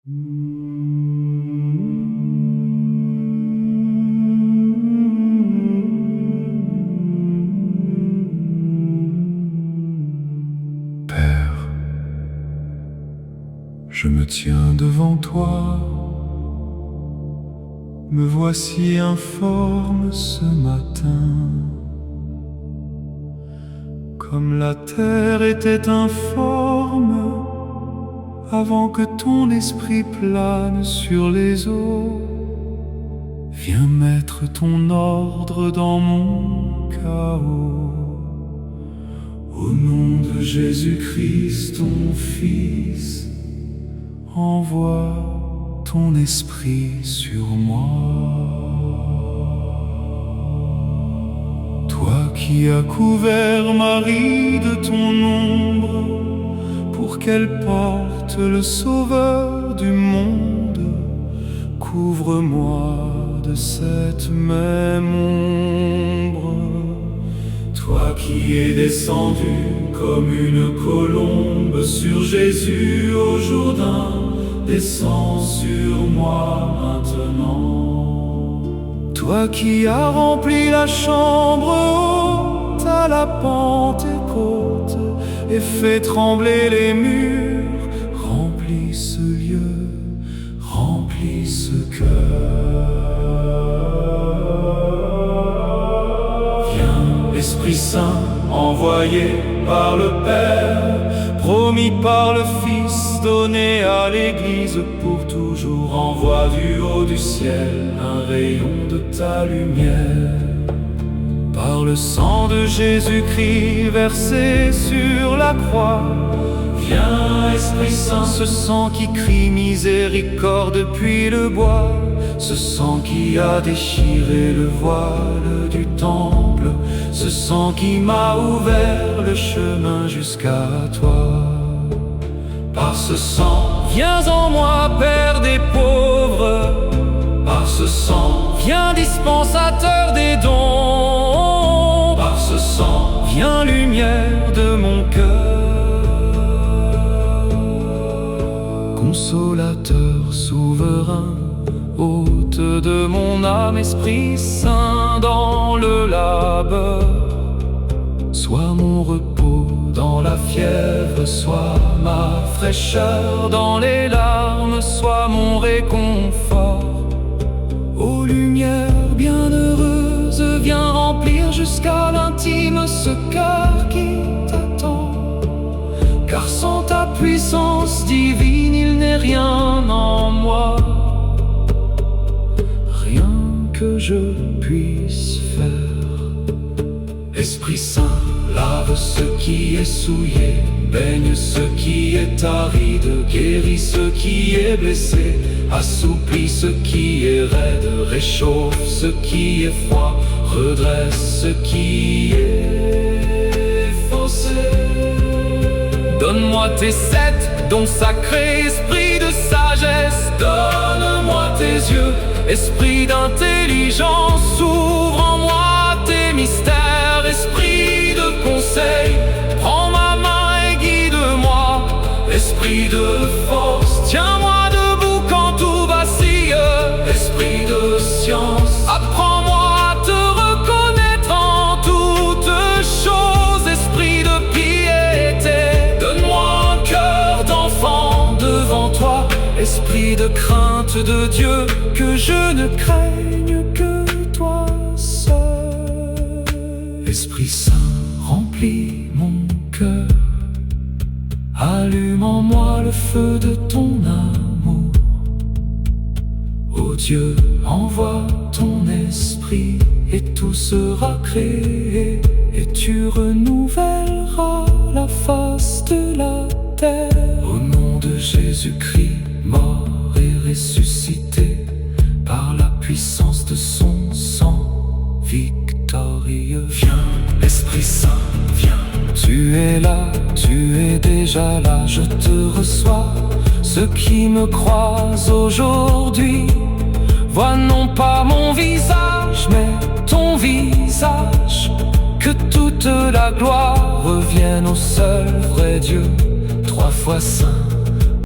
Père, je me tiens devant toi, me voici informe ce matin. Comme la terre était informe avant que ton esprit plane sur les eaux, viens mettre ton ordre dans mon chaos. Au nom de Jésus-Christ, ton Fils, envoie ton esprit sur moi. Toi qui as couvert Marie de ton ombre, pour qu'elle porte le Sauveur du monde, couvre-moi de cette même ombre. Toi qui es descendu comme une colombe sur Jésus au Jourdain, descends sur moi maintenant. Toi qui as rempli la chambre haute à la Pentecôte et fait trembler les murs, remplis ce lieu, remplis ce cœur. Viens, Esprit Saint, envoyé par le Père, promis par le Fils, donné à l'Église pour toujours, envoie du haut du ciel un rayon de ta lumière. Par le sang de Jésus-Christ versé sur la croix, viens Esprit Saint, ce sang qui crie miséricorde depuis le bois, ce sang qui a déchiré le voile du temple, ce sang qui m'a ouvert le chemin jusqu'à toi. Par ce sang, viens en moi, Père des pauvres. Par ce sang, viens dispensateur des dons. Par ce sang, viens lumière de mon cœur. Consolateur souverain, hôte de mon âme, Esprit Saint dans le labeur. Sois mon repos dans la fièvre, sois ma fraîcheur dans les larmes, sois mon réconfort. Ô lumière bienheureuse, viens remplir jusqu'à l'intime ce cœur qui t'attend. Car sans ta puissance divine, il n'est rien en moi, rien que je puisse faire. Esprit Saint, lave ce qui est souillé, baigne ce qui est aride, guéris ce qui est blessé, assouplis ce qui est raide, réchauffe ce qui est froid, redresse ce qui est faussé. Donne-moi tes 7 dons sacrés, esprit de sagesse, donne-moi tes yeux, esprit d'intelligence, ouvre en moi tes mystères, esprit de conseil, prends ma main et guide-moi, esprit de force, tiens-moi debout quand tout vacille, esprit de science, apprends-moi à te reconnaître en toutes choses, esprit de piété, donne-moi un cœur d'enfant devant toi, esprit de crainte de Dieu, que je ne craigne que toi seul. Esprit Saint, remplis mon cœur, allume en moi le feu de ton amour. Ô Dieu, envoie ton esprit et tout sera créé, et tu renouvelleras la face de la terre. Au nom de Jésus-Christ, mort et ressuscité, par la puissance de son sang victorieux. Viens, Esprit Saint, viens. Tu es là, tu es déjà là, je te reçois. Ceux qui me croisent aujourd'hui voient non pas mon visage, mais ton visage. Que toute la gloire revienne au seul vrai Dieu, 3 fois saint.